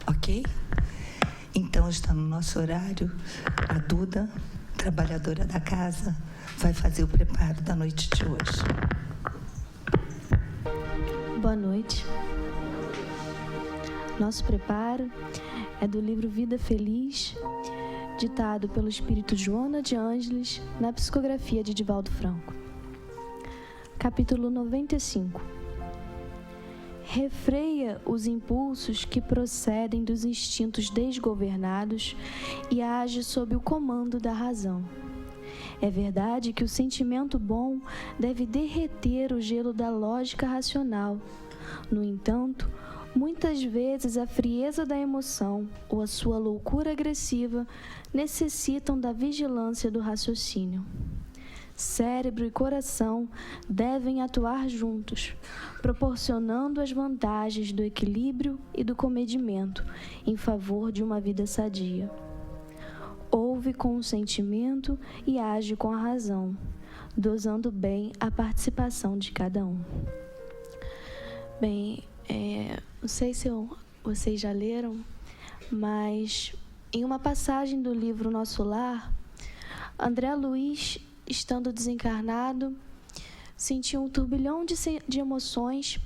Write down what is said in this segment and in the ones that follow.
Ok? Então está no nosso horário. A Duda, trabalhadora da casa, vai fazer o preparo da noite de hoje. Boa noite. Nosso preparo é do livro Vida Feliz, ditado pelo espírito Joana de Ângeles, na psicografia de Divaldo Franco. Capítulo 95. Refreia os impulsos que procedem dos instintos desgovernados e age sob o comando da razão. É verdade que o sentimento bom deve derreter o gelo da lógica racional. No entanto, muitas vezes a frieza da emoção ou a sua loucura agressiva necessitam da vigilância do raciocínio. Cérebro e coração devem atuar juntos, proporcionando as vantagens do equilíbrio e do comedimento em favor de uma vida sadia. Ouve com o sentimento e age com a razão, dosando bem a participação de cada um. Bem, não sei se vocês já leram, mas em uma passagem do livro Nosso Lar, André Luiz, estando desencarnado, sentiu um turbilhão de emoções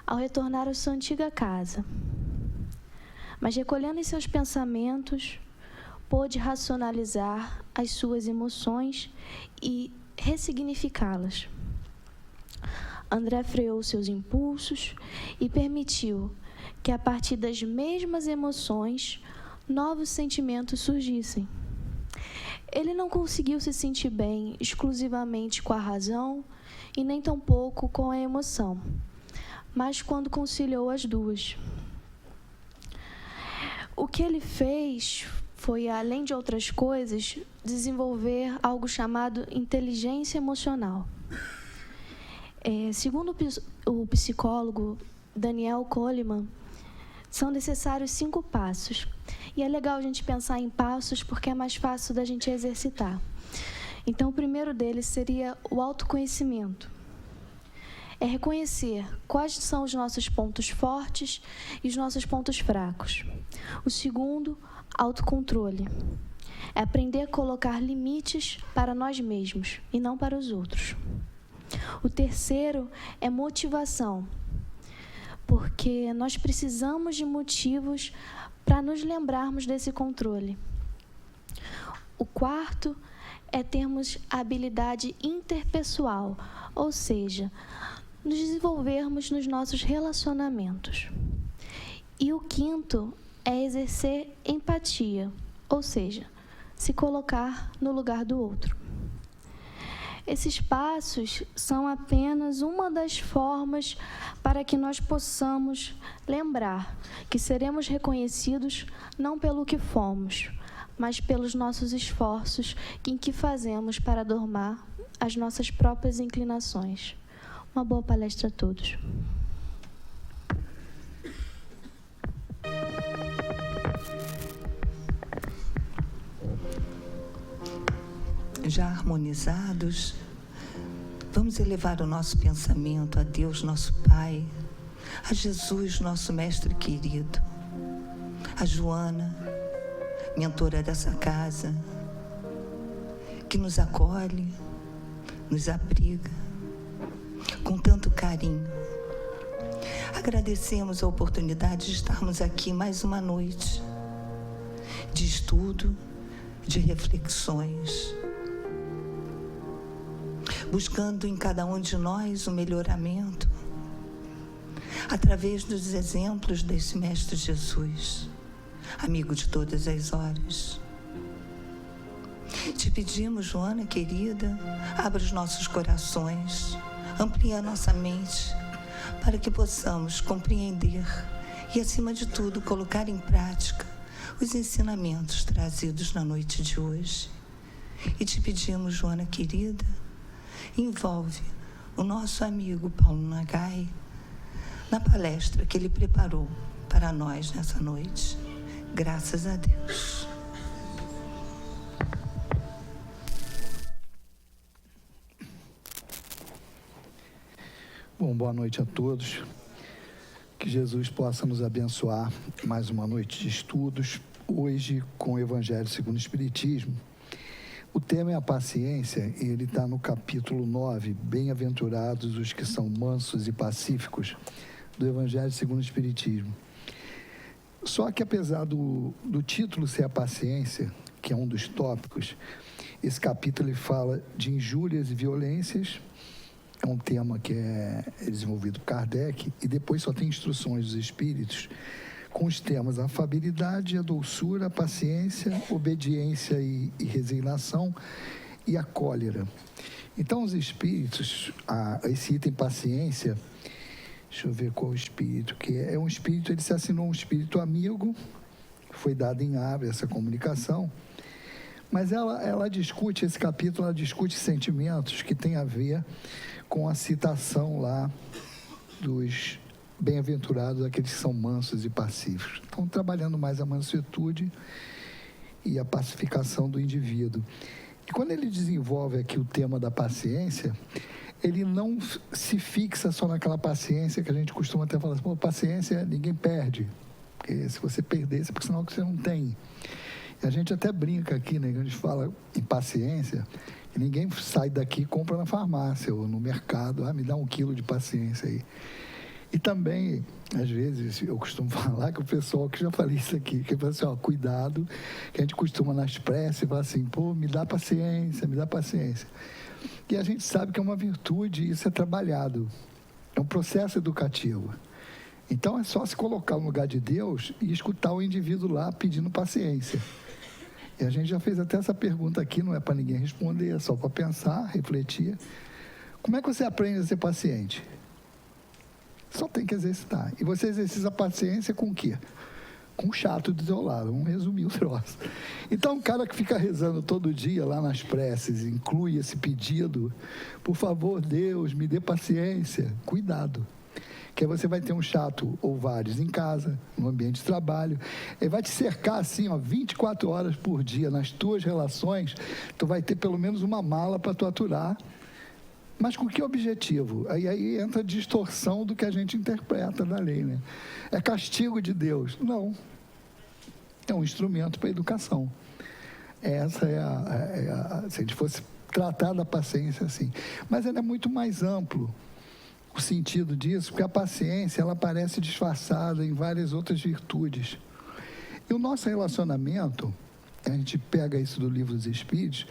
ao retornar à sua antiga casa. Mas recolhendo em seus pensamentos, pôde racionalizar as suas emoções e ressignificá-las. André freou seus impulsos e permitiu que, a partir das mesmas emoções, novos sentimentos surgissem. Ele não conseguiu se sentir bem exclusivamente com a razão e nem tampouco com a emoção, mas quando conciliou as duas. O que ele fez foi, além de outras coisas, desenvolver algo chamado inteligência emocional. Segundo o psicólogo Daniel Goleman, são necessários 5 passos. E é legal a gente pensar em passos porque é mais fácil da gente exercitar. Então, o primeiro deles seria o autoconhecimento. É reconhecer quais são os nossos pontos fortes e os nossos pontos fracos. O segundo, autocontrole. É aprender a colocar limites para nós mesmos e não para os outros. O terceiro é motivação, porque nós precisamos de motivos para nos lembrarmos desse controle. O quarto é termos a habilidade interpessoal, ou seja, nos desenvolvermos nos nossos relacionamentos. E o quinto é exercer empatia, ou seja, se colocar no lugar do outro. Esses passos são apenas uma das formas para que nós possamos lembrar que seremos reconhecidos não pelo que fomos, mas pelos nossos esforços em que fazemos para domar as nossas próprias inclinações. Uma boa palestra a todos. Já harmonizados, vamos elevar o nosso pensamento a Deus, nosso Pai, a Jesus, nosso Mestre querido, a Joana, mentora dessa casa, que nos acolhe, nos abriga com tanto carinho. Agradecemos a oportunidade de estarmos aqui mais uma noite de estudo, de reflexões, buscando em cada um de nós o melhoramento, através dos exemplos desse Mestre Jesus, amigo de todas as horas. Te pedimos, Joana, querida, abra os nossos corações, amplia a nossa mente, para que possamos compreender e, acima de tudo, colocar em prática os ensinamentos trazidos na noite de hoje. E te pedimos, Joana, querida, envolve o nosso amigo Paulo Nagai na palestra que ele preparou para nós nessa noite. Graças a Deus. Bom, boa noite a todos. Que Que Jesus possa nos abençoar mais uma noite de estudos, hoje com o Evangelho segundo o Espiritismo. O tema é a paciência e ele está no capítulo 9, Bem-aventurados os que são mansos e pacíficos, do Evangelho segundo o Espiritismo. Só que apesar do título ser a paciência, que é um dos tópicos, esse capítulo ele fala de injúrias e violências. É um tema que é desenvolvido por Kardec, e depois só tem instruções dos espíritos com os temas a afabilidade, a doçura, a paciência, obediência e resignação e a cólera. Então, os espíritos, esse item paciência, deixa eu ver qual o espírito que é um espírito, ele se assinou um espírito amigo, foi dado em ave essa comunicação, mas ela discute, esse capítulo, ela discute sentimentos que tem a ver com a citação lá dos bem-aventurados, aqueles que são mansos e pacíficos. Estão trabalhando mais a mansuetude e a pacificação do indivíduo. E quando ele desenvolve aqui o tema da paciência, ele não se fixa só naquela paciência que a gente costuma até falar assim, pô, paciência ninguém perde, porque se você perder, é porque senão que você não tem. E a gente até brinca aqui, né, quando a gente fala em paciência, e ninguém sai daqui e compra na farmácia ou no mercado, me dá 1 quilo de paciência aí. E também, às vezes, eu costumo falar que o pessoal, que já falei isso aqui, que fala assim, cuidado, que a gente costuma nas preces falar assim, pô, me dá paciência, me dá paciência. E a gente sabe que é uma virtude e isso é trabalhado, é um processo educativo. Então é só se colocar no lugar de Deus e escutar o indivíduo lá pedindo paciência. E a gente já fez até essa pergunta aqui, não é para ninguém responder, é só para pensar, refletir. Como é que você aprende a ser paciente? Só tem que exercitar. E você exercita a paciência com o quê? Com o chato do seu lado. Vamos resumir o troço. Então, o cara que fica rezando todo dia lá nas preces, inclui esse pedido, por favor, Deus, me dê paciência. Cuidado. Que aí você vai ter um chato ou vários em casa, no ambiente de trabalho. Ele vai te cercar assim, 24 horas por dia nas tuas relações. Tu vai ter pelo menos uma mala para tu aturar. Mas com que objetivo? Aí entra a distorção do que a gente interpreta da lei, né? É castigo de Deus? Não. É um instrumento para a educação. Essa se a gente fosse tratar da paciência assim. Mas ela é muito mais amplo, o sentido disso, porque a paciência, ela aparece disfarçada em várias outras virtudes. E o nosso relacionamento, a gente pega isso do Livro dos Espíritos,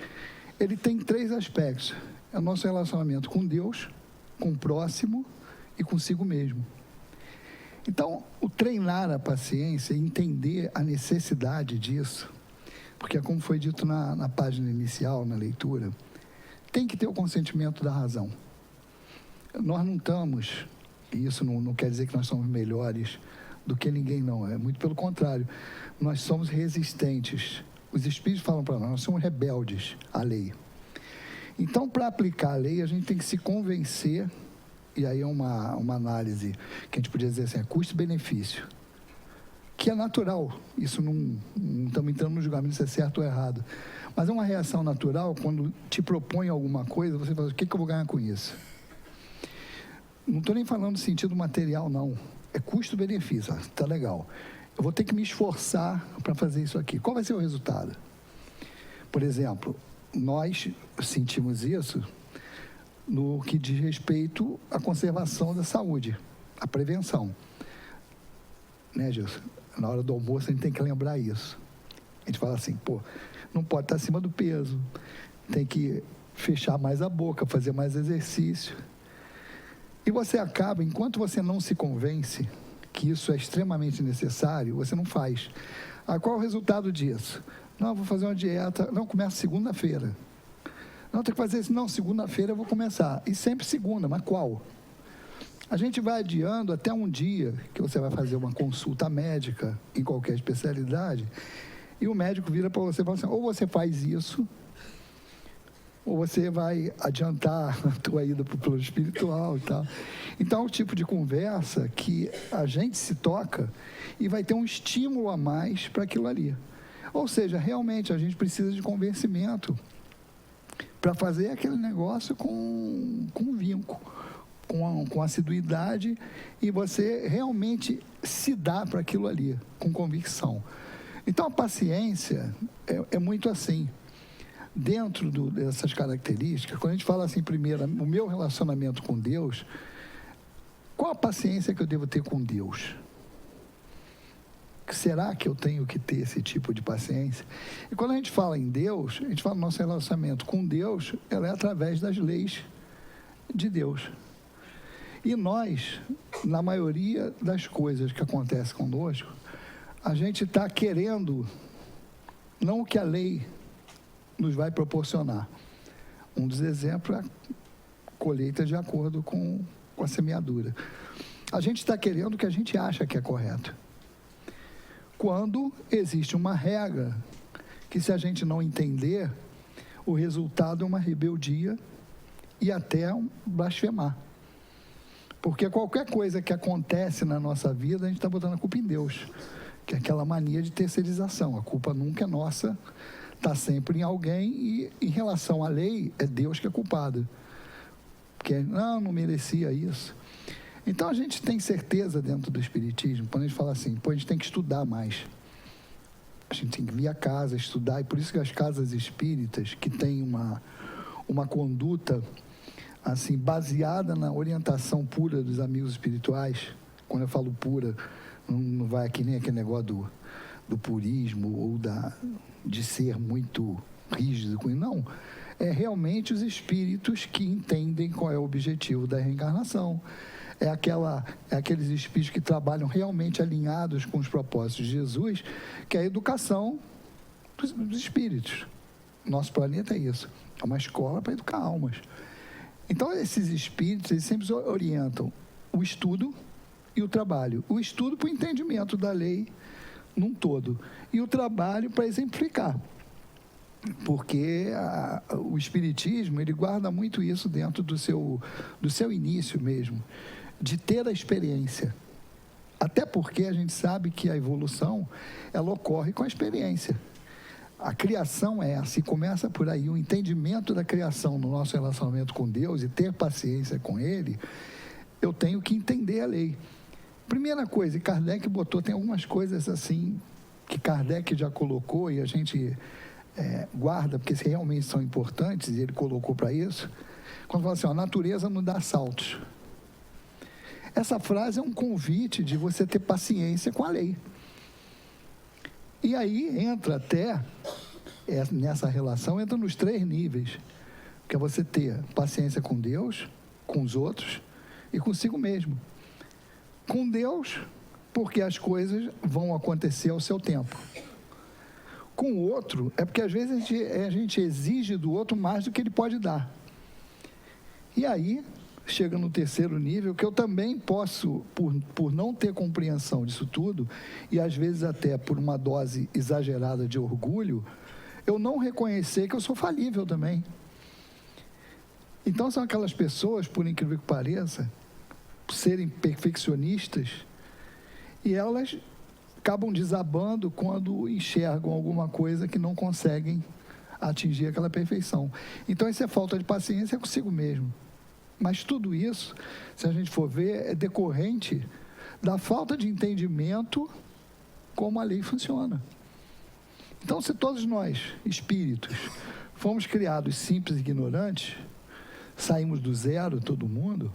ele tem 3 aspectos. É o nosso relacionamento com Deus, com o próximo e consigo mesmo. Então, o treinar a paciência, entender a necessidade disso, porque como foi dito na página inicial, na leitura, tem que ter o consentimento da razão. Nós não estamos, e isso não quer dizer que nós somos melhores do que ninguém, não. É muito pelo contrário. Nós somos resistentes. Os Espíritos falam para nós somos rebeldes à lei. Então, para aplicar a lei, a gente tem que se convencer, e aí é uma análise que a gente podia dizer assim, é custo-benefício, que é natural. Isso não estamos entrando no julgamento se é certo ou errado. Mas é uma reação natural, quando te propõe alguma coisa, você fala, o que eu vou ganhar com isso? Não estou nem falando do sentido material, não. É custo-benefício. Tá legal. Eu vou ter que me esforçar para fazer isso aqui. Qual vai ser o resultado? Por exemplo, nós sentimos isso no que diz respeito à conservação da saúde, à prevenção. Né, Gilson? Na hora do almoço a gente tem que lembrar isso. A gente fala assim, pô, não pode estar acima do peso, tem que fechar mais a boca, fazer mais exercício. E você acaba, enquanto você não se convence que isso é extremamente necessário, você não faz. Qual é o resultado disso? Não, vou fazer uma dieta. Não, começa segunda-feira. Não, tem que fazer isso. Não, segunda-feira eu vou começar. E sempre segunda, mas qual? A gente vai adiando até um dia que você vai fazer uma consulta médica em qualquer especialidade e o médico vira para você e fala assim, ou você faz isso, ou você vai adiantar a tua ida para o plano espiritual e tal. Então, é o tipo de conversa que a gente se toca e vai ter um estímulo a mais para aquilo ali. Ou seja, realmente a gente precisa de convencimento para fazer aquele negócio com vinco, com assiduidade, e você realmente se dá para aquilo ali, com convicção. Então, a paciência é muito assim. Dentro dessas características, quando a gente fala assim, primeiro, o meu relacionamento com Deus, qual a paciência que eu devo ter com Deus? Será que eu tenho que ter esse tipo de paciência? E quando a gente fala em Deus, a gente fala do nosso relacionamento com Deus, ela é através das leis de Deus. E nós, na maioria das coisas que acontecem conosco, a gente está querendo não o que a lei nos vai proporcionar. Um dos exemplos é a colheita de acordo com a semeadura. A gente está querendo o que a gente acha que é correto. Quando existe uma regra que, se a gente não entender, o resultado é uma rebeldia e até um blasfemar. Porque qualquer coisa que acontece na nossa vida, a gente está botando a culpa em Deus, que é aquela mania de terceirização. A culpa nunca é nossa, está sempre em alguém, e em relação à lei, é Deus que é culpado. Porque não merecia isso. Então, a gente tem certeza dentro do Espiritismo, quando a gente fala assim, a gente tem que estudar mais. A gente tem que vir a casa, estudar, e por isso que as casas espíritas, que têm uma conduta assim, baseada na orientação pura dos amigos espirituais, quando eu falo pura, não vai aqui nem aquele negócio do purismo, ou de ser muito rígido, não. É realmente os espíritos que entendem qual é o objetivo da reencarnação. É aqueles espíritos que trabalham realmente alinhados com os propósitos de Jesus, que é a educação dos espíritos. Nosso planeta é isso. É uma escola para educar almas. Então, esses espíritos, eles sempre orientam o estudo e o trabalho. O estudo para o entendimento da lei num todo. E o trabalho para exemplificar. Porque o Espiritismo, ele guarda muito isso dentro do seu início mesmo, de ter a experiência. Até porque a gente sabe que a evolução, ela ocorre com a experiência. A criação é essa, e começa por aí. O entendimento da criação no nosso relacionamento com Deus e ter paciência com Ele, eu tenho que entender a lei. Primeira coisa, e Kardec botou, tem algumas coisas assim, que Kardec já colocou e a gente guarda, porque realmente são importantes, e ele colocou para isso. Quando fala assim, a natureza não dá saltos. Essa frase é um convite de você ter paciência com a lei. E aí entra até, nessa relação, entra nos 3 níveis, que é você ter paciência com Deus, com os outros e consigo mesmo. Com Deus, porque as coisas vão acontecer ao seu tempo. Com o outro, é porque às vezes a gente exige do outro mais do que ele pode dar. E aí, chega no 3º nível, que eu também posso, por não ter compreensão disso tudo, e às vezes até por uma dose exagerada de orgulho, eu não reconhecer que eu sou falível também. Então, são aquelas pessoas, por incrível que pareça, serem perfeccionistas, e elas acabam desabando quando enxergam alguma coisa que não conseguem atingir aquela perfeição. Então, isso é falta de paciência consigo mesmo. Mas tudo isso, se a gente for ver, é decorrente da falta de entendimento como a lei funciona. Então, se todos nós, espíritos, fomos criados simples e ignorantes, saímos do zero, todo mundo,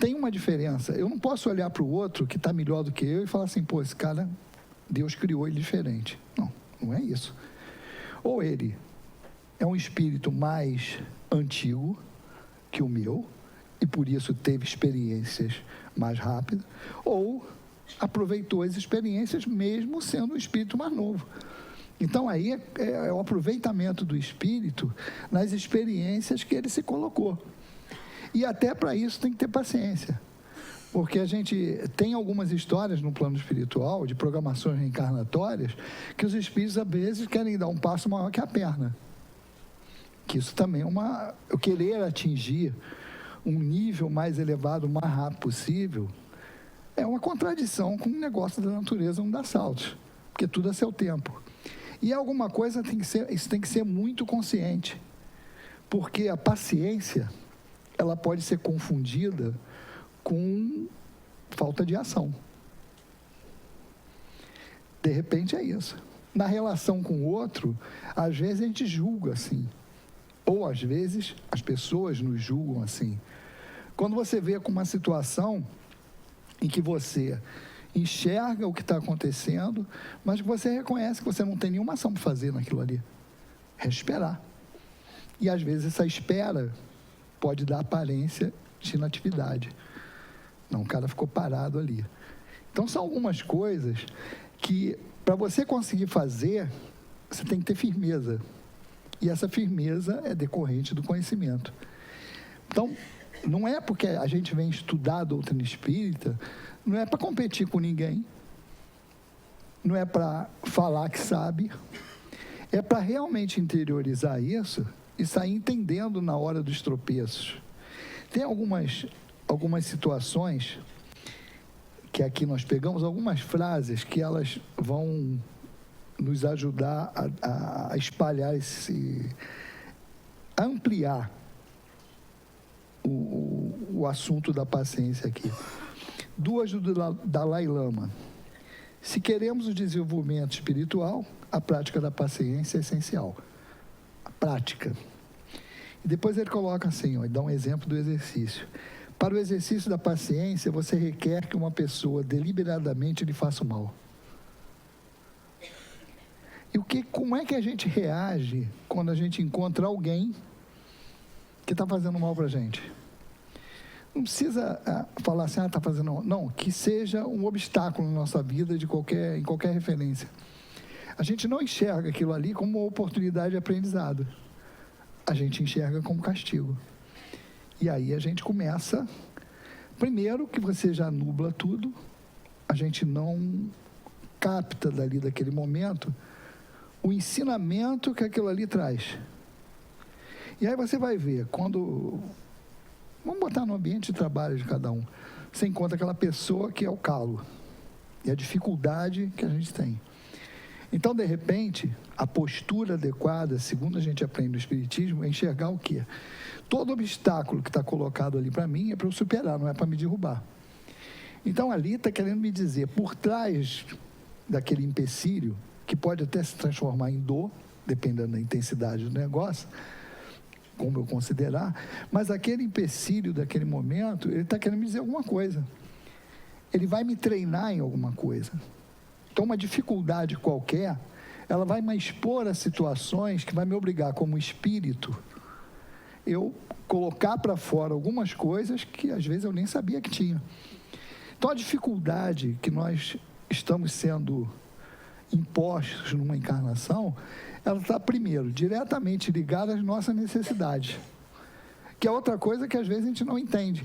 tem uma diferença. Eu não posso olhar para o outro que está melhor do que eu e falar assim, pô, esse cara, Deus criou ele diferente. Não, não é isso. Ou ele é um espírito mais antigo que o meu, e por isso teve experiências mais rápidas, ou aproveitou as experiências mesmo sendo um espírito mais novo. Então, aí é o aproveitamento do espírito nas experiências que ele se colocou. E até para isso tem que ter paciência. Porque a gente tem algumas histórias no plano espiritual, de programações reencarnatórias, que os espíritos, às vezes, querem dar um passo maior que a perna. Que isso também é eu querer atingir um nível mais elevado, o mais rápido possível, é uma contradição com o negócio da natureza, não dá saltos, porque tudo é seu tempo. E alguma coisa isso tem que ser muito consciente, porque a paciência, ela pode ser confundida com falta de ação. De repente é isso. Na relação com o outro, às vezes a gente julga assim. Ou às vezes as pessoas nos julgam assim. Quando você vê com uma situação em que você enxerga o que está acontecendo, mas que você reconhece que você não tem nenhuma ação para fazer naquilo ali. É esperar. E às vezes essa espera pode dar aparência de inatividade. Não, o cara ficou parado ali. Então são algumas coisas que, para você conseguir fazer, você tem que ter firmeza. E essa firmeza é decorrente do conhecimento. Então, não é porque a gente vem estudar a doutrina espírita, não é para competir com ninguém, não é para falar que sabe, é para realmente interiorizar isso e sair entendendo na hora dos tropeços. Tem algumas situações que aqui nós pegamos, algumas frases que elas vão nos ajudar a espalhar a ampliar o assunto da paciência aqui. Duas do Dalai Lama. Se queremos o desenvolvimento espiritual, a prática da paciência é essencial. A prática. E depois ele coloca assim, ó, e dá um exemplo do exercício. Para o exercício da paciência, você requer que uma pessoa deliberadamente lhe faça o mal. E como é que a gente reage quando a gente encontra alguém que está fazendo mal para a gente? Não precisa falar assim, está fazendo mal. Não, que seja um obstáculo na nossa vida em qualquer referência. A gente não enxerga aquilo ali como uma oportunidade de aprendizado. A gente enxerga como castigo. E aí a gente começa, primeiro que você já nubla tudo, a gente não capta dali daquele momento o ensinamento que aquilo ali traz. E aí você vai ver, vamos botar no ambiente de trabalho de cada um, você encontra aquela pessoa que é o calo, e a dificuldade que a gente tem. Então, de repente, a postura adequada, segundo a gente aprende no Espiritismo, é enxergar o quê? Todo obstáculo que está colocado ali para mim é para eu superar, não é para me derrubar. Então, ali está querendo me dizer, por trás daquele empecilho, que pode até se transformar em dor, dependendo da intensidade do negócio, como eu considerar, mas aquele empecilho daquele momento, ele está querendo me dizer alguma coisa. Ele vai me treinar em alguma coisa. Então, uma dificuldade qualquer, ela vai me expor a situações que vai me obrigar, como espírito, eu colocar para fora algumas coisas que, às vezes, eu nem sabia que tinha. Então, a dificuldade que nós estamos sendo impostos numa encarnação, ela está, primeiro, diretamente ligada às nossas necessidades, que é outra coisa que, às vezes, a gente não entende.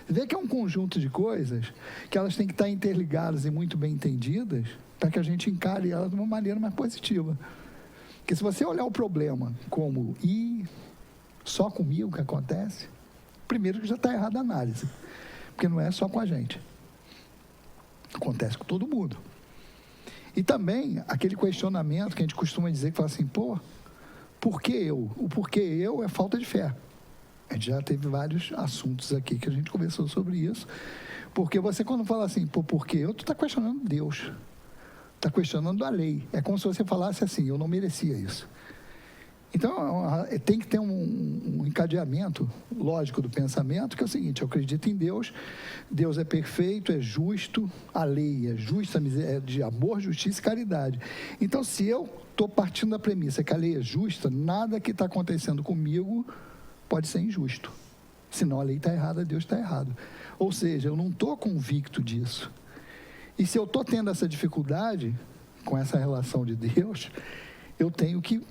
Vê que é um conjunto de coisas que elas têm que estar interligadas e muito bem entendidas para que a gente encare elas de uma maneira mais positiva. Porque se você olhar o problema como só comigo que acontece, primeiro que já está errada a análise, porque não é só com a gente. Acontece com todo mundo. E também aquele questionamento que a gente costuma dizer, que fala assim, por que eu? O porquê eu é falta de fé. A gente já teve vários assuntos aqui que a gente conversou sobre isso. Porque você, quando fala assim, por que eu, tu está questionando Deus. Está questionando a lei. É como se você falasse assim, eu não merecia isso. Então, tem que ter um encadeamento lógico do pensamento, que é o seguinte, eu acredito em Deus, Deus é perfeito, é justo, a lei é justa, é de amor, justiça e caridade. Então, se eu estou partindo da premissa que a lei é justa, nada que está acontecendo comigo pode ser injusto. Senão a lei está errada, Deus está errado. Ou seja, eu não estou convicto disso. E se eu estou tendo essa dificuldade com essa relação de Deus, eu tenho que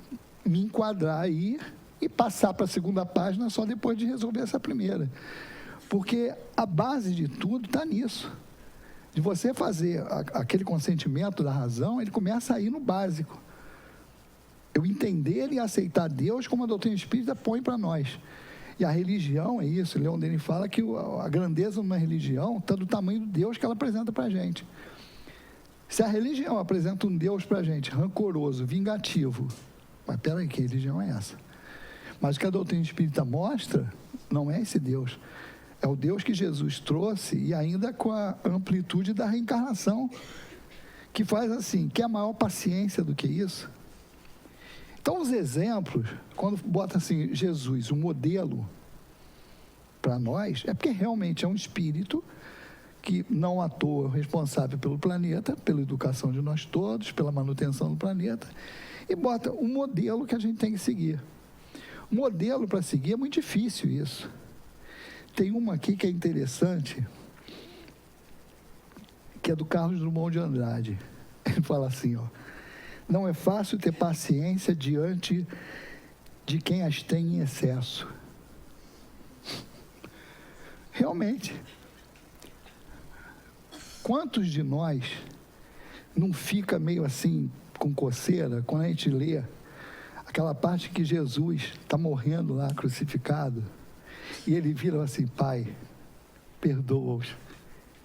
me enquadrar aí e passar para a segunda página só depois de resolver essa primeira. Porque a base de tudo está nisso. De você fazer aquele consentimento da razão, ele começa aí no básico. Eu entender e aceitar Deus como a doutrina espírita põe para nós. E a religião é isso. Leon Denis fala que a grandeza de uma religião está do tamanho do Deus que ela apresenta para a gente. Se a religião apresenta um Deus para a gente rancoroso, vingativo, mas peraí, que religião é essa? Mas o que a doutrina espírita mostra Não é esse Deus. É o Deus que Jesus trouxe e ainda com a amplitude da reencarnação, que faz assim, quer maior paciência do que isso? Então, os exemplos, quando bota assim, Jesus, um modelo para nós, é porque realmente é um espírito que não à toa é responsável pelo planeta, pela educação de nós todos, pela manutenção do planeta, e bota um modelo que a gente tem que seguir. O modelo para seguir é muito difícil isso. Tem uma aqui que é interessante, que é do Carlos Drummond de Andrade. Ele fala assim, ó, não é fácil ter paciência diante de quem as tem em excesso. Realmente. Quantos de nós não fica meio assim, com coceira, quando a gente lê aquela parte que Jesus está morrendo lá, crucificado, e ele vira assim, Pai, perdoa-os,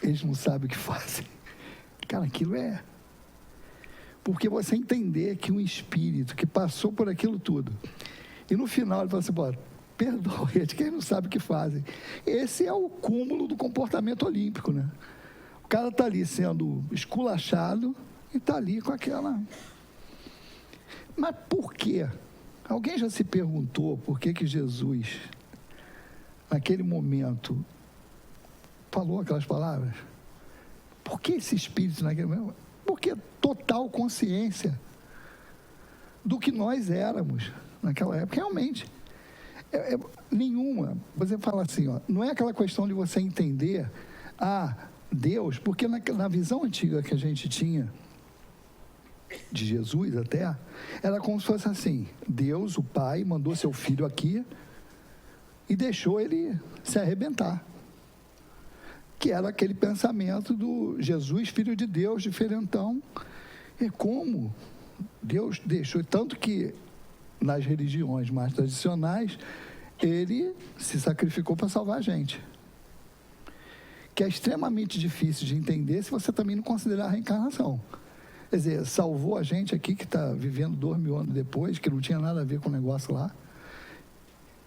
eles não sabem o que fazem. Cara, aquilo é... Porque você entender que um espírito que passou por aquilo tudo, e no final ele fala assim, perdoa eles, que eles não sabem o que fazem. Esse é o cúmulo do comportamento olímpico, né? O cara está ali sendo esculachado e está ali com aquela... Mas por quê? Alguém já se perguntou por que Jesus, naquele momento, falou aquelas palavras? Por que esse espírito naquele momento? Porque total consciência do que nós éramos naquela época, realmente. Nenhuma. Você fala assim, ó, não é aquela questão de você entender, Deus, porque na visão antiga que a gente tinha, de Jesus até, era como se fosse assim, Deus, o Pai, mandou seu filho aqui e deixou ele se arrebentar. Que era aquele pensamento do Jesus, filho de Deus, diferentão. É como Deus deixou, tanto que nas religiões mais tradicionais, ele se sacrificou para salvar a gente. Que é extremamente difícil de entender se você também não considerar a reencarnação. Quer dizer, salvou a gente aqui que está vivendo 2000 anos depois, que não tinha nada a ver com o negócio lá.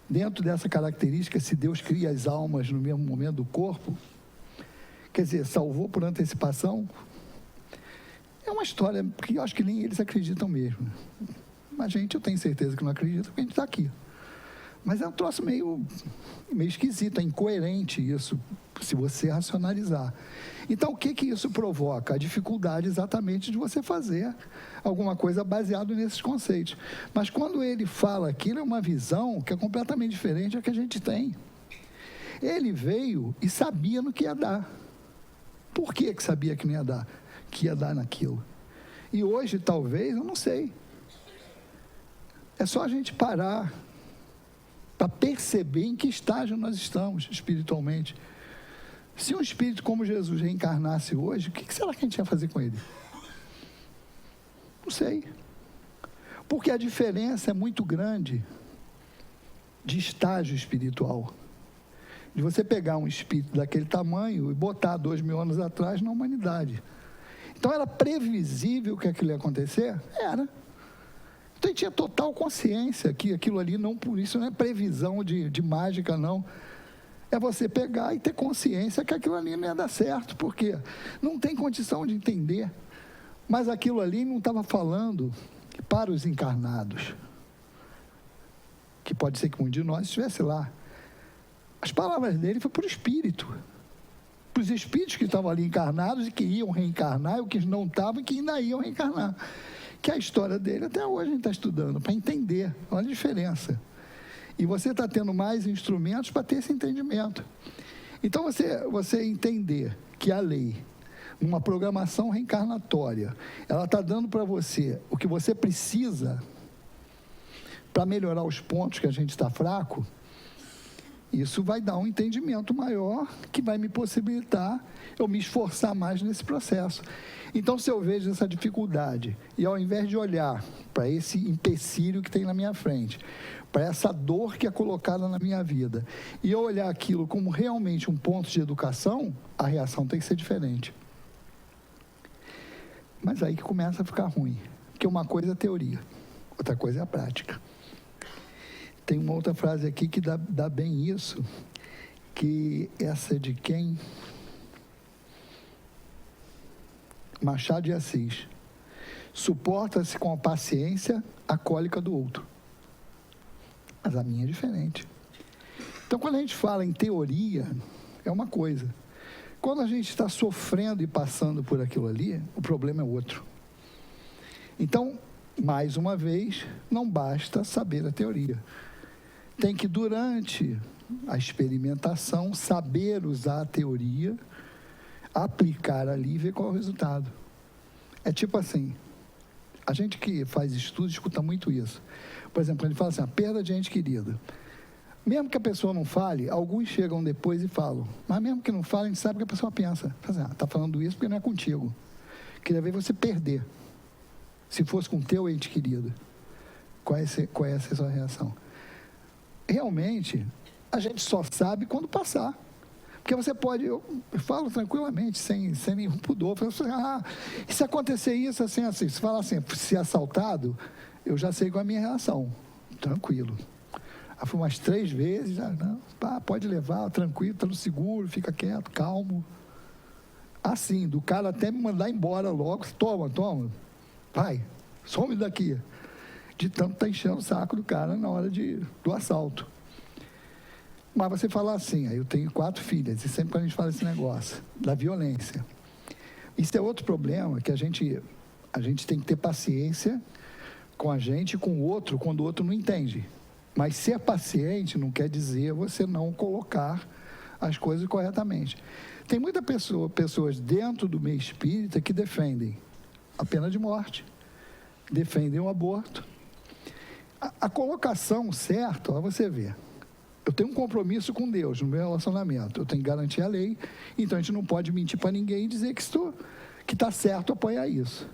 Dentro dessa característica, se Deus cria as almas no mesmo momento do corpo, quer dizer, salvou por antecipação, é uma história que eu acho que nem eles acreditam mesmo. Mas, gente, eu tenho certeza que não acredita, porque a gente está aqui. Mas é um troço meio esquisito, é incoerente isso, se você racionalizar. Então, o que isso provoca? A dificuldade exatamente de você fazer alguma coisa baseado nesses conceitos. Mas quando ele fala aquilo, é uma visão que é completamente diferente da que a gente tem. Ele veio e sabia no que ia dar. Por que sabia que não ia dar? Que ia dar naquilo. E hoje, talvez, eu não sei. É só a gente parar para perceber em que estágio nós estamos espiritualmente. Se um espírito como Jesus reencarnasse hoje, o que será que a gente ia fazer com ele? Não sei. Porque a diferença é muito grande de estágio espiritual. De você pegar um espírito daquele tamanho e botar 2000 anos atrás na humanidade. Então, era previsível que aquilo ia acontecer? Era. Então, ele tinha total consciência que aquilo ali, não por isso, não é previsão de mágica, não. É você pegar e ter consciência que aquilo ali não ia dar certo, porque não tem condição de entender. Mas aquilo ali não estava falando para os encarnados. Que pode ser que um de nós estivesse lá. As palavras dele foram para o espírito. Para os espíritos que estavam ali encarnados e que iam reencarnar, e os que não estavam e que ainda iam reencarnar. Que a história dele, até hoje a gente está estudando, para entender. Olha a diferença. E você está tendo mais instrumentos para ter esse entendimento. Então, você entender que a lei, numa programação reencarnatória, ela está dando para você o que você precisa para melhorar os pontos que a gente está fraco, isso vai dar um entendimento maior que vai me possibilitar eu me esforçar mais nesse processo. Então, se eu vejo essa dificuldade e ao invés de olhar para esse empecilho que tem na minha frente, para essa dor que é colocada na minha vida, e eu olhar aquilo como realmente um ponto de educação, a reação tem que ser diferente. Mas aí que começa a ficar ruim, porque uma coisa é a teoria, outra coisa é a prática. Tem uma outra frase aqui que dá bem isso, que essa é de quem? Machado de Assis. Suporta-se com a paciência a cólica do outro. Mas a minha é diferente. Então, quando a gente fala em teoria, é uma coisa. Quando a gente está sofrendo e passando por aquilo ali, o problema é outro. Então, mais uma vez, não basta saber a teoria. Tem que, durante a experimentação, saber usar a teoria, aplicar ali e ver qual é o resultado. É tipo assim, a gente que faz estudos escuta muito isso. Por exemplo, ele fala assim, a perda de ente querida. Mesmo que a pessoa não fale, alguns chegam depois e falam. Mas mesmo que não fale, a gente sabe o que a pessoa pensa. Fala assim, está falando isso porque não é contigo. Queria ver você perder. Se fosse com o teu ente querido, qual é essa sua reação? Realmente, a gente só sabe quando passar. Porque você pode, eu falo tranquilamente, sem nenhum pudor, falo assim, e se acontecer isso, assim, se falar assim, se assaltado, eu já sei qual é a minha reação. Tranquilo. Aí fui umas 3 vezes, pode levar, tranquilo, está no seguro, fica quieto, calmo. Assim, do cara até me mandar embora logo, toma, vai, some daqui. De tanto tá enchendo o saco do cara na hora do assalto. Mas você fala assim, eu tenho 4 filhas, e sempre quando a gente fala esse negócio, da violência. Isso é outro problema, que a gente tem que ter paciência com a gente e com o outro, quando o outro não entende. Mas ser paciente não quer dizer você não colocar as coisas corretamente. Tem muitas pessoas dentro do meio espírita que defendem a pena de morte, defendem o aborto. A colocação certa, você vê. Eu tenho um compromisso com Deus no meu relacionamento. Eu tenho que garantir a lei. Então, a gente não pode mentir para ninguém e dizer que está certo apoiar isso.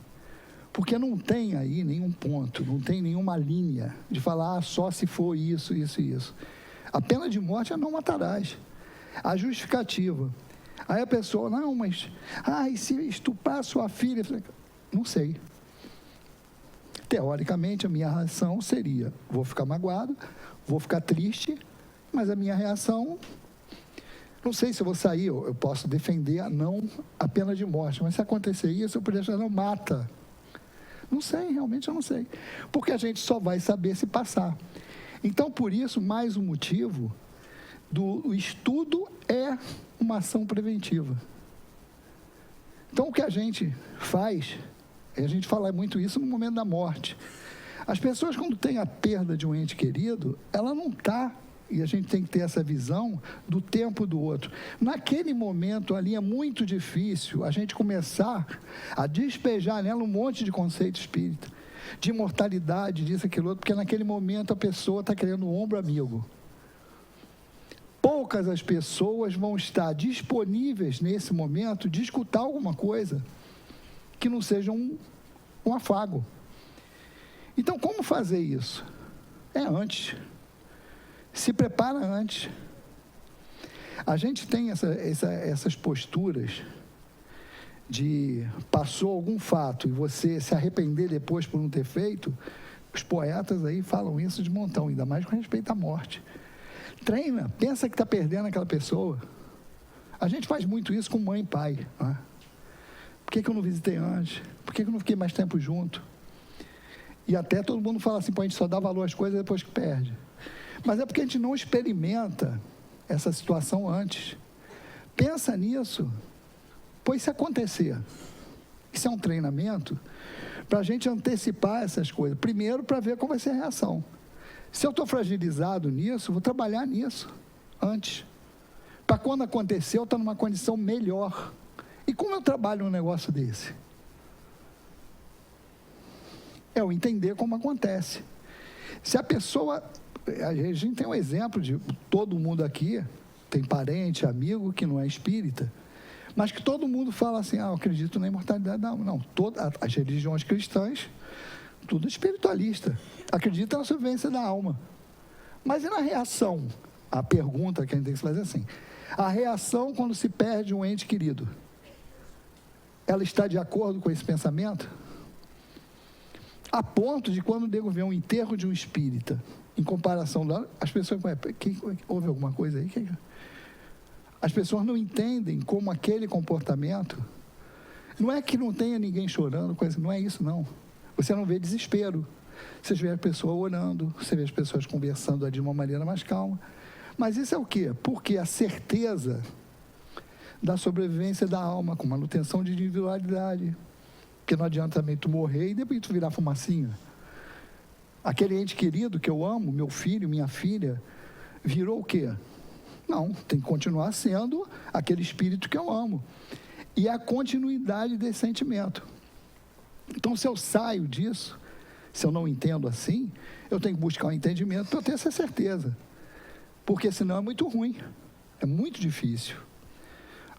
Porque não tem aí nenhum ponto, não tem nenhuma linha de falar só se for isso, isso e isso. A pena de morte é não matarás. A justificativa. Aí a pessoa, não, mas... e se estuprar sua filha? Não sei. Teoricamente, a minha reação seria, vou ficar magoado, vou ficar triste, mas a minha reação, não sei se eu vou sair, eu posso defender a pena de morte, mas se acontecer isso, eu poderia achar, não, mata. Não sei, realmente eu não sei. Porque a gente só vai saber se passar. Então, por isso, mais um motivo do estudo é uma ação preventiva. Então, o que a gente faz, a gente fala muito isso no momento da morte. As pessoas, quando têm a perda de um ente querido, ela não está, e a gente tem que ter essa visão do tempo do outro. Naquele momento ali é muito difícil a gente começar a despejar nela um monte de conceito espírita, de imortalidade, disso, aquilo outro, porque naquele momento a pessoa está querendo um ombro amigo. Poucas as pessoas vão estar disponíveis nesse momento de escutar alguma coisa que não seja um afago. Então, como fazer isso? É antes. Se prepara antes. A gente tem essas posturas de passou algum fato e você se arrepender depois por não ter feito. Os poetas aí falam isso de montão, ainda mais com respeito à morte. Treina, pensa que está perdendo aquela pessoa. A gente faz muito isso com mãe e pai. Né? Por que eu não visitei antes? Por que eu não fiquei mais tempo junto? E até todo mundo fala assim, a gente só dá valor às coisas depois que perde. Mas é porque a gente não experimenta essa situação antes. Pensa nisso. Pois se acontecer, isso é um treinamento para a gente antecipar essas coisas. Primeiro, para ver qual vai ser a reação. Se eu estou fragilizado nisso, vou trabalhar nisso antes. Para quando acontecer, eu estou numa condição melhor. E como eu trabalho um negócio desse? É eu entender como acontece. Se a pessoa... A gente tem um exemplo de todo mundo aqui, tem parente, amigo que não é espírita, mas que todo mundo fala assim, eu acredito na imortalidade da alma. Não, todas as religiões cristãs, tudo espiritualista, acredita na sobrevivência da alma. Mas e na reação? A pergunta que a gente tem que fazer é assim, a reação quando se perde um ente querido, ela está de acordo com esse pensamento? A ponto de quando o nego vê um enterro de um espírita, em comparação as pessoas, houve alguma coisa aí? As pessoas não entendem como aquele comportamento, não é que não tenha ninguém chorando, não é isso não. Você não vê desespero, você vê a pessoa orando, você vê as pessoas conversando ali de uma maneira mais calma. Mas isso é o quê? Porque a certeza da sobrevivência da alma, com manutenção de individualidade. Porque não adianta também tu morrer e depois tu virar fumacinha. Aquele ente querido que eu amo, meu filho, minha filha, virou o quê? Não, tem que continuar sendo aquele espírito que eu amo. E a continuidade desse sentimento. Então, se eu saio disso, se eu não entendo assim, eu tenho que buscar um entendimento para eu ter essa certeza. Porque senão é muito ruim, é muito difícil.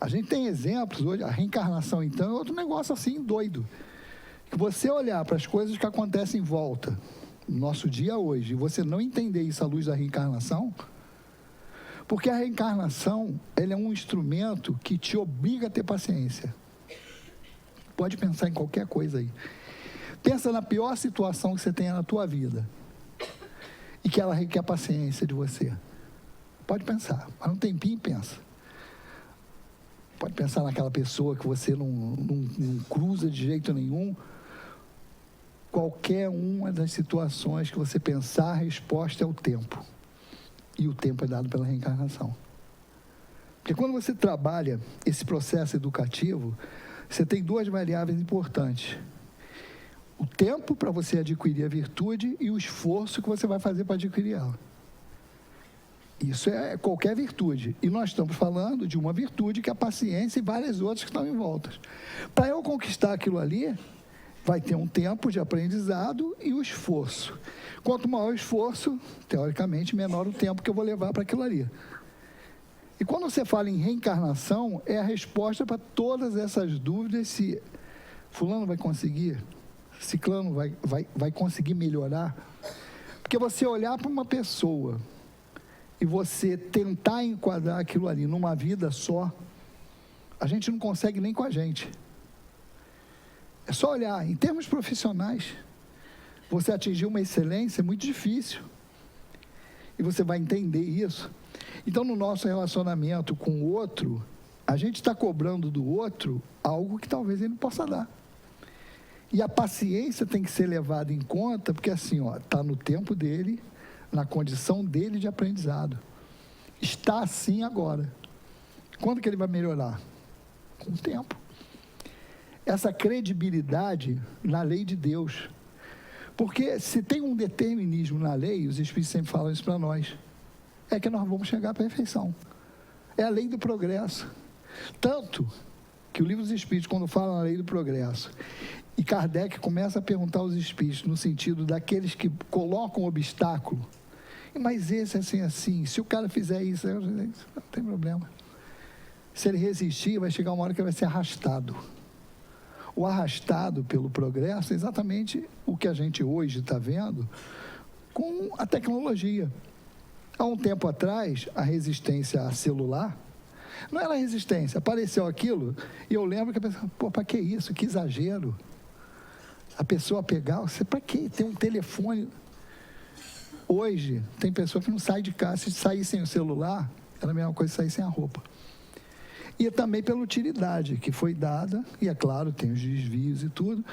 A gente tem exemplos hoje, a reencarnação então é outro negócio assim doido. Que você olhar para as coisas que acontecem em volta, no nosso dia hoje, e você não entender isso à luz da reencarnação, porque a reencarnação, ela é um instrumento que te obriga a ter paciência. Pode pensar em qualquer coisa aí. Pensa na pior situação que você tenha na tua vida, e que ela requer paciência de você. Pode pensar, mas um tempinho pensa. Pode pensar naquela pessoa que você não cruza de jeito nenhum. Qualquer uma das situações que você pensar, a resposta é o tempo. E o tempo é dado pela reencarnação. Porque quando você trabalha esse processo educativo, você tem duas variáveis importantes. O tempo para você adquirir a virtude e o esforço que você vai fazer para adquirir ela. Isso é qualquer virtude. E nós estamos falando de uma virtude que é a paciência e várias outras que estão em volta. Para eu conquistar aquilo ali, vai ter um tempo de aprendizado e o esforço. Quanto maior o esforço, teoricamente, menor o tempo que eu vou levar para aquilo ali. E quando você fala em reencarnação, é a resposta para todas essas dúvidas, se fulano vai conseguir, ciclano vai conseguir melhorar. Porque você olhar para uma pessoa e você tentar enquadrar aquilo ali numa vida só, a gente não consegue nem com a gente. É só olhar, em termos profissionais, você atingir uma excelência é muito difícil. E você vai entender isso. Então, no nosso relacionamento com o outro, a gente está cobrando do outro algo que talvez ele não possa dar. E a paciência tem que ser levada em conta, porque assim, está no tempo dele, na condição dele de aprendizado. Está assim agora. Quando que ele vai melhorar? Com o tempo. Essa credibilidade na lei de Deus. Porque se tem um determinismo na lei, os Espíritos sempre falam isso para nós, é que nós vamos chegar à perfeição. É a lei do progresso. Tanto que o Livro dos Espíritos, quando fala na lei do progresso, e Kardec começa a perguntar aos Espíritos, no sentido daqueles que colocam obstáculo, mas esse assim, se o cara fizer isso, não tem problema. Se ele resistir, vai chegar uma hora que ele vai ser arrastado. O arrastado pelo progresso é exatamente o que a gente hoje está vendo com a tecnologia. Há um tempo atrás, a resistência a celular, não era resistência, apareceu aquilo, e eu lembro que a pessoa, para que isso? Que exagero. A pessoa pegar, você, para que ter um telefone? Hoje, tem pessoa que não sai de casa, se sair sem o celular, era a mesma coisa que sair sem a roupa. E também pela utilidade que foi dada, e é claro, tem os desvios e tudo,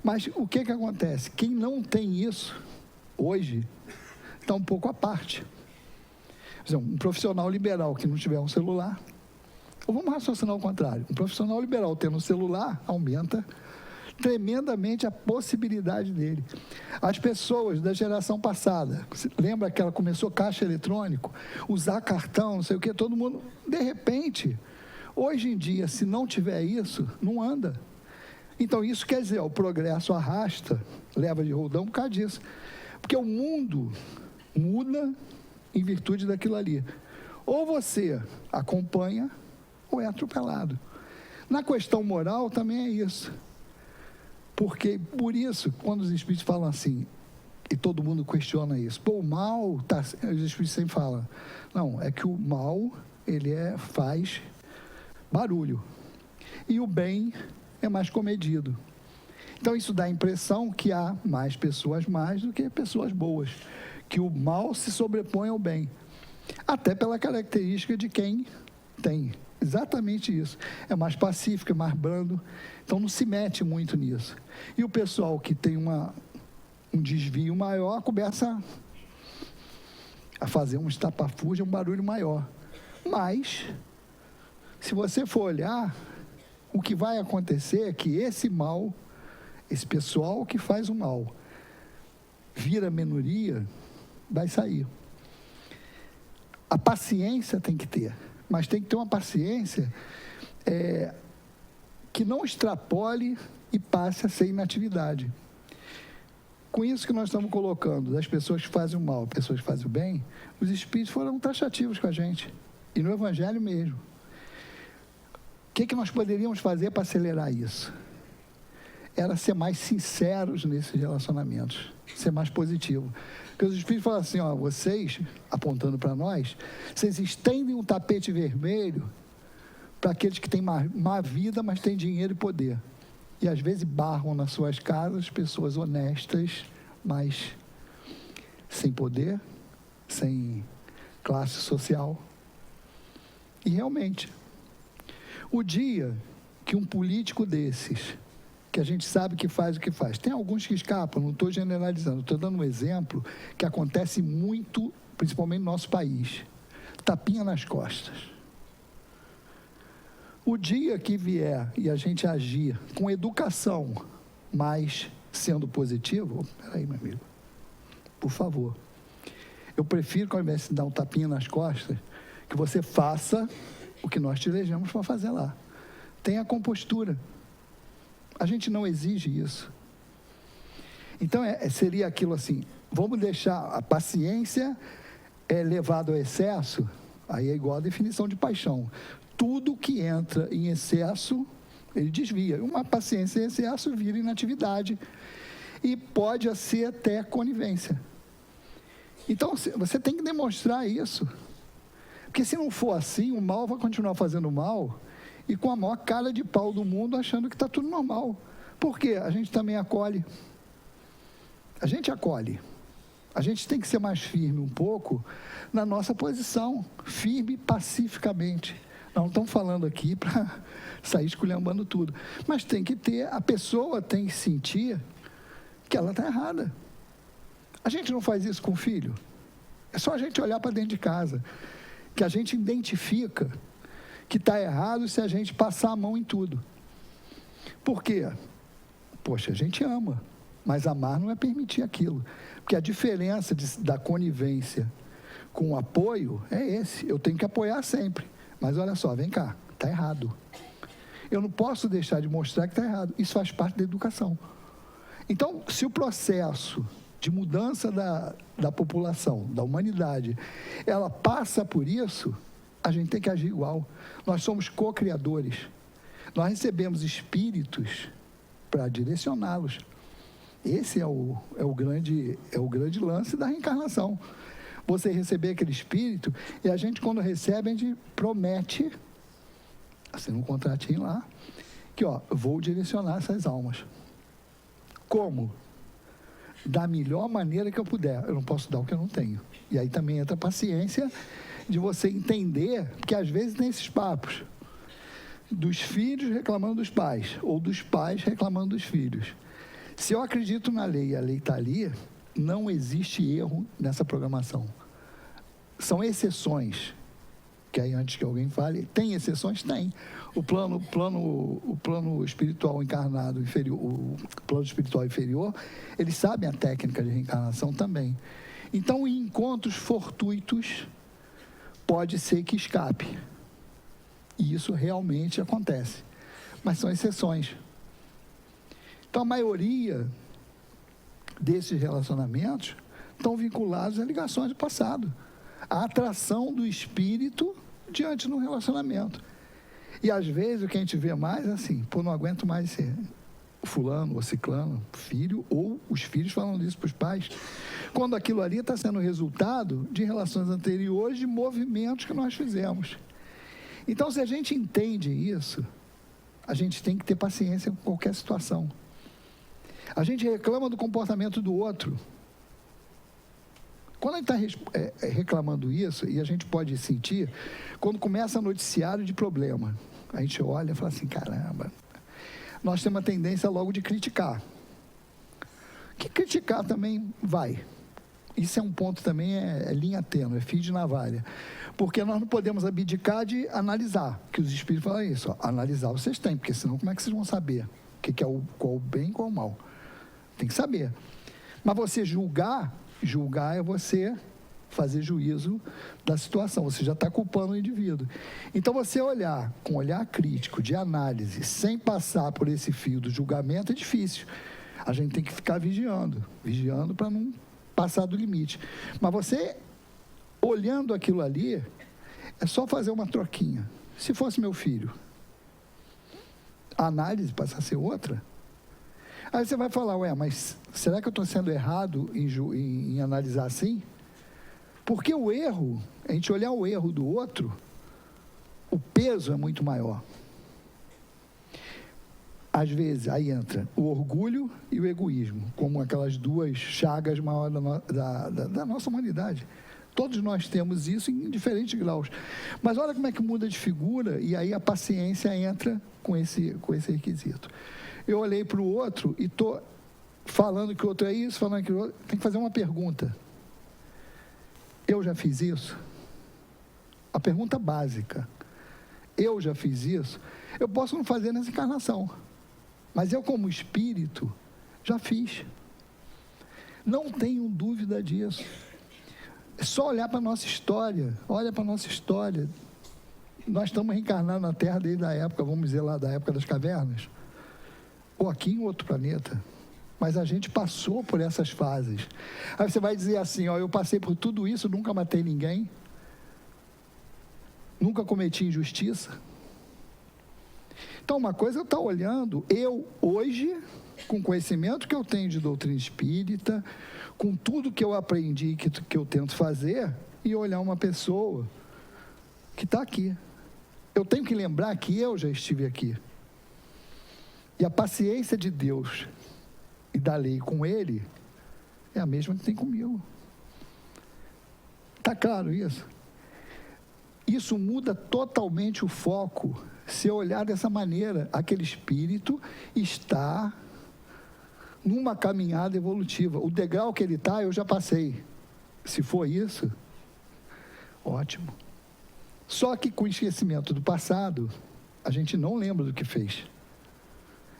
mas o que acontece? Quem não tem isso, hoje, está um pouco à parte. Por exemplo, um profissional liberal que não tiver um celular, ou vamos raciocinar ao contrário, um profissional liberal tendo um celular, aumenta tremendamente a possibilidade dele. As pessoas da geração passada, lembra que ela começou caixa eletrônico, usar cartão, não sei o que, todo mundo, de repente, hoje em dia, se não tiver isso, não anda. Então, isso quer dizer, o progresso arrasta, leva de roldão por causa disso. Porque o mundo muda em virtude daquilo ali. Ou você acompanha, ou é atropelado. Na questão moral, também é isso. Porque, por isso, quando os Espíritos falam assim, e todo mundo questiona isso, o mal, os Espíritos sempre falam, não, é que o mal, ele faz barulho. E o bem é mais comedido. Então, isso dá a impressão que há mais pessoas más do que pessoas boas. que o mal se sobrepõe ao bem, até pela característica de quem tem. Exatamente isso. É mais pacífico, é mais brando, então não se mete muito nisso. E o pessoal que tem um desvio maior começa a fazer um estapafúrdia, um barulho maior. Mas, se você for olhar, o que vai acontecer é que esse mal, esse pessoal que faz o mal, vira minoria, vai sair. A paciência tem que ter, mas tem que ter uma paciência que não extrapole e passe a ser inatividade. Com isso que nós estamos colocando, das pessoas que fazem o mal, pessoas que fazem o bem, os espíritos foram taxativos com a gente, e no Evangelho mesmo. O que nós poderíamos fazer para acelerar isso? Era ser mais sinceros nesses relacionamentos, ser mais positivo. Porque os espíritos falam assim, ó, vocês, apontando para nós, vocês estendem um tapete vermelho para aqueles que têm má vida, mas têm dinheiro e poder. E às vezes barram nas suas casas pessoas honestas, mas sem poder, sem classe social. E realmente, o dia que um político desses, que a gente sabe que faz o que faz, tem alguns que escapam, não estou generalizando, estou dando um exemplo que acontece muito, principalmente no nosso país, tapinha nas costas. O dia que vier e a gente agir com educação, mas sendo positivo, peraí, meu amigo, por favor, eu prefiro que ao invés de dar um tapinha nas costas, que você faça o que nós te elegemos para fazer lá. Tenha compostura. A gente não exige isso. Então, seria aquilo assim, vamos deixar a paciência levada ao excesso, aí é igual a definição de paixão. Tudo que entra em excesso, ele desvia. Uma paciência em excesso vira inatividade e pode ser até conivência. Então, você tem que demonstrar isso. Porque se não for assim, o mal vai continuar fazendo mal e com a maior cara de pau do mundo achando que está tudo normal. Por quê? A gente também acolhe. A gente acolhe. A gente tem que ser mais firme um pouco na nossa posição, firme pacificamente. Não estamos falando aqui para sair esculhambando tudo. Mas tem que ter, a pessoa tem que sentir que ela está errada. A gente não faz isso com o filho. É só a gente olhar para dentro de casa, que a gente identifica que está errado se a gente passar a mão em tudo. Por quê? Poxa, a gente ama, mas amar não é permitir aquilo. Porque a diferença da conivência com o apoio é esse. Eu tenho que apoiar sempre. Mas olha só, vem cá, está errado. Eu não posso deixar de mostrar que está errado. Isso faz parte da educação. Então, se o processo de mudança da população, da humanidade, ela passa por isso, a gente tem que agir igual. Nós somos co-criadores. Nós recebemos espíritos para direcioná-los. Esse é o grande lance da reencarnação. Você receber aquele espírito, e a gente, quando recebe, a gente promete, assim, um contratinho lá, que, ó, vou direcionar essas almas. Como? Da melhor maneira que eu puder. Eu não posso dar o que eu não tenho. E aí também entra a paciência de você entender que, às vezes, tem esses papos dos filhos reclamando dos pais, ou dos pais reclamando dos filhos. Se eu acredito na lei e a lei está ali, não existe erro nessa programação. São exceções, que aí antes que alguém fale, tem exceções? Tem. O plano espiritual encarnado inferior, o plano espiritual inferior, eles sabem a técnica de reencarnação também. Então, em encontros fortuitos, pode ser que escape. E isso realmente acontece. Mas são exceções. Então, a maioria desses relacionamentos estão vinculados a ligações do passado, a atração do espírito diante do relacionamento. E às vezes o que a gente vê mais é assim, pô, não aguento mais ser fulano ou ciclano, filho, ou os filhos falando isso para os pais, quando aquilo ali está sendo resultado de relações anteriores, de movimentos que nós fizemos. Então, se a gente entende isso, a gente tem que ter paciência com qualquer situação. A gente reclama do comportamento do outro. Quando a gente está reclamando isso, e a gente pode sentir, quando começa noticiário de problema, a gente olha e fala assim, caramba, nós temos uma tendência logo de criticar. Que criticar também vai. Isso é um ponto também, é linha tênue, é fio de navalha. Porque nós não podemos abdicar de analisar, que os espíritos falam isso, ó, analisar vocês têm, porque senão como é que vocês vão saber o que é qual o bem e qual o mal? Tem que saber. Mas você julgar é você fazer juízo da situação, você já está culpando o indivíduo. Então, você olhar com olhar crítico, de análise, sem passar por esse fio do julgamento, é difícil. A gente tem que ficar vigiando para não passar do limite. Mas você, olhando aquilo ali, é só fazer uma troquinha. Se fosse meu filho, a análise passa a ser outra. Aí você vai falar, mas será que eu estou sendo errado em analisar assim? Porque o erro, a gente olhar o erro do outro, o peso é muito maior. Às vezes, aí entra o orgulho e o egoísmo, como aquelas duas chagas maiores da nossa humanidade. Todos nós temos isso em diferentes graus. Mas olha como é que muda de figura, e aí a paciência entra com esse requisito. Eu olhei para o outro e estou falando que o outro é isso, falando que o outro... Tem que fazer uma pergunta. Eu já fiz isso? A pergunta básica. Eu já fiz isso? Eu posso não fazer nessa encarnação. Mas eu, como espírito, já fiz. Não tenho dúvida disso. É só olhar para a nossa história. Olha para a nossa história. Nós estamos reencarnados na Terra desde a época, vamos dizer lá, da época das cavernas. Ou aqui em outro planeta. Mas a gente passou por essas fases. Aí você vai dizer assim, eu passei por tudo isso, nunca matei ninguém. Nunca cometi injustiça. Então, uma coisa eu estou olhando, eu hoje, com o conhecimento que eu tenho de doutrina espírita, com tudo que eu aprendi, que eu tento fazer, e olhar uma pessoa que está aqui. Eu tenho que lembrar que eu já estive aqui. E a paciência de Deus e da lei com Ele é a mesma que tem comigo. Está claro isso? Isso muda totalmente o foco. Se eu olhar dessa maneira, aquele espírito está numa caminhada evolutiva. O degrau que ele está, eu já passei. Se for isso, ótimo. Só que com o esquecimento do passado, a gente não lembra do que fez.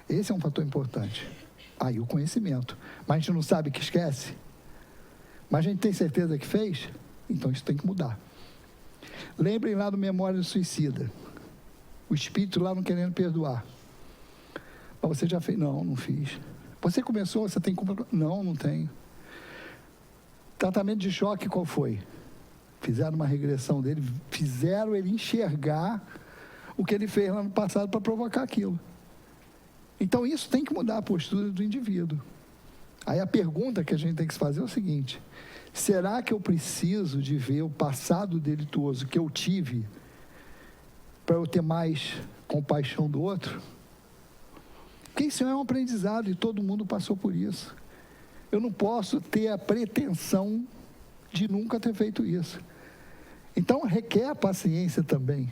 Esse é um fator importante. Aí o conhecimento. Mas a gente não sabe que esquece. Mas a gente tem certeza que fez? Então isso tem que mudar. Lembrem lá do Memória do Suicida. O espírito lá não querendo perdoar. Mas você já fez? Não, não fiz. Você começou, você tem culpa? Não, não tenho. Tratamento de choque, qual foi? Fizeram uma regressão dele, fizeram ele enxergar o que ele fez lá no passado para provocar aquilo. Então isso tem que mudar a postura do indivíduo. Aí a pergunta que a gente tem que se fazer é o seguinte: será que eu preciso de ver o passado delituoso que eu tive para eu ter mais compaixão do outro? Porque isso é um aprendizado e todo mundo passou por isso. Eu não posso ter a pretensão de nunca ter feito isso. Então requer a paciência também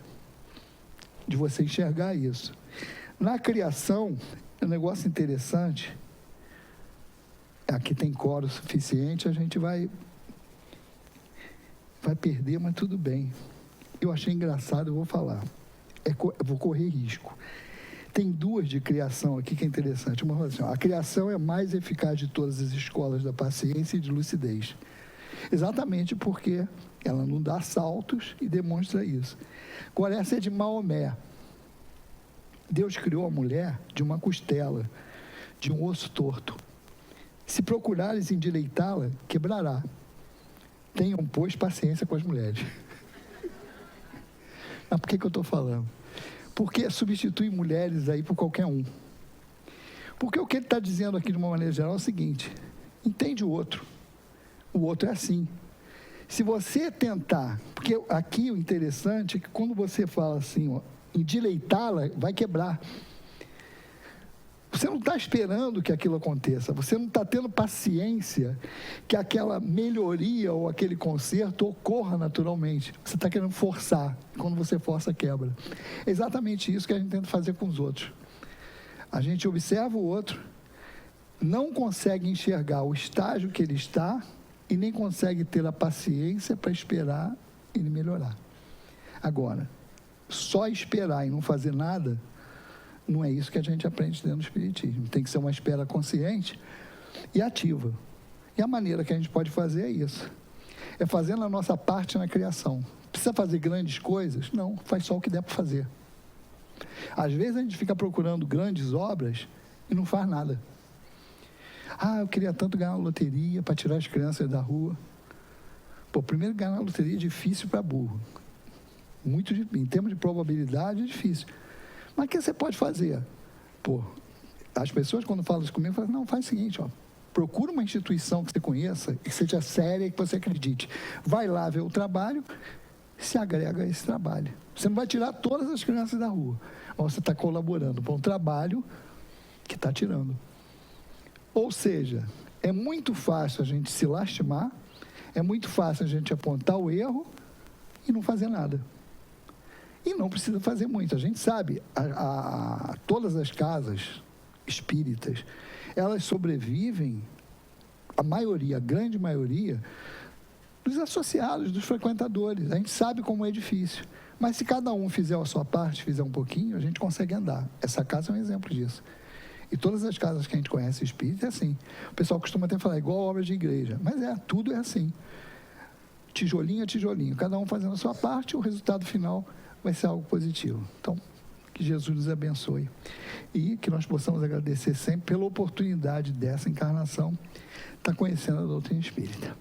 de você enxergar isso. Na criação, é um negócio interessante. Aqui tem coro suficiente, a gente vai perder, mas tudo bem. Eu achei engraçado, eu vou falar. Eu vou correr risco. Tem duas de criação aqui que é interessante. Uma fala assim, a criação é a mais eficaz de todas as escolas da paciência e de lucidez. Exatamente porque ela não dá saltos e demonstra isso. Agora, essa é de Maomé. Deus criou a mulher de uma costela, de um osso torto. Se procurares endireitá-la, quebrará. Tenham, pois, paciência com as mulheres. Mas por que eu estou falando? Porque substitui mulheres aí por qualquer um. Porque o que ele está dizendo aqui de uma maneira geral é o seguinte: entende o outro é assim. Se você tentar, porque aqui o interessante é que quando você fala assim, endireitá-la, vai quebrar. Você não está esperando que aquilo aconteça, você não está tendo paciência que aquela melhoria ou aquele conserto ocorra naturalmente. Você está querendo forçar, quando você força, quebra. É exatamente isso que a gente tenta fazer com os outros. A gente observa o outro, não consegue enxergar o estágio que ele está e nem consegue ter a paciência para esperar ele melhorar. Agora, só esperar e não fazer nada, não é isso que a gente aprende dentro do Espiritismo. Tem que ser uma espera consciente e ativa. E a maneira que a gente pode fazer é isso. É fazendo a nossa parte na criação. Precisa fazer grandes coisas? Não, faz só o que der para fazer. Às vezes a gente fica procurando grandes obras e não faz nada. Eu queria tanto ganhar uma loteria para tirar as crianças da rua. Primeiro ganhar uma loteria é difícil para burro. Em termos de probabilidade, é difícil. Mas o que você pode fazer? As pessoas quando falam isso comigo, falam, não, faz o seguinte, procura uma instituição que você conheça, que seja séria e que você acredite. Vai lá ver o trabalho, se agrega a esse trabalho. Você não vai tirar todas as crianças da rua, mas você está colaborando para um trabalho que está tirando. Ou seja, é muito fácil a gente se lastimar, é muito fácil a gente apontar o erro e não fazer nada. E não precisa fazer muito. A gente sabe, todas as casas espíritas, elas sobrevivem, a maioria, a grande maioria, dos associados, dos frequentadores. A gente sabe como é difícil. Mas se cada um fizer a sua parte, fizer um pouquinho, a gente consegue andar. Essa casa é um exemplo disso. E todas as casas que a gente conhece espírita é assim. O pessoal costuma até falar, igual obra de igreja. Mas tudo é assim. Tijolinho a tijolinho. Cada um fazendo a sua parte, o resultado final vai ser algo positivo. Então, que Jesus nos abençoe. E que nós possamos agradecer sempre pela oportunidade dessa encarnação, estar conhecendo a doutrina espírita.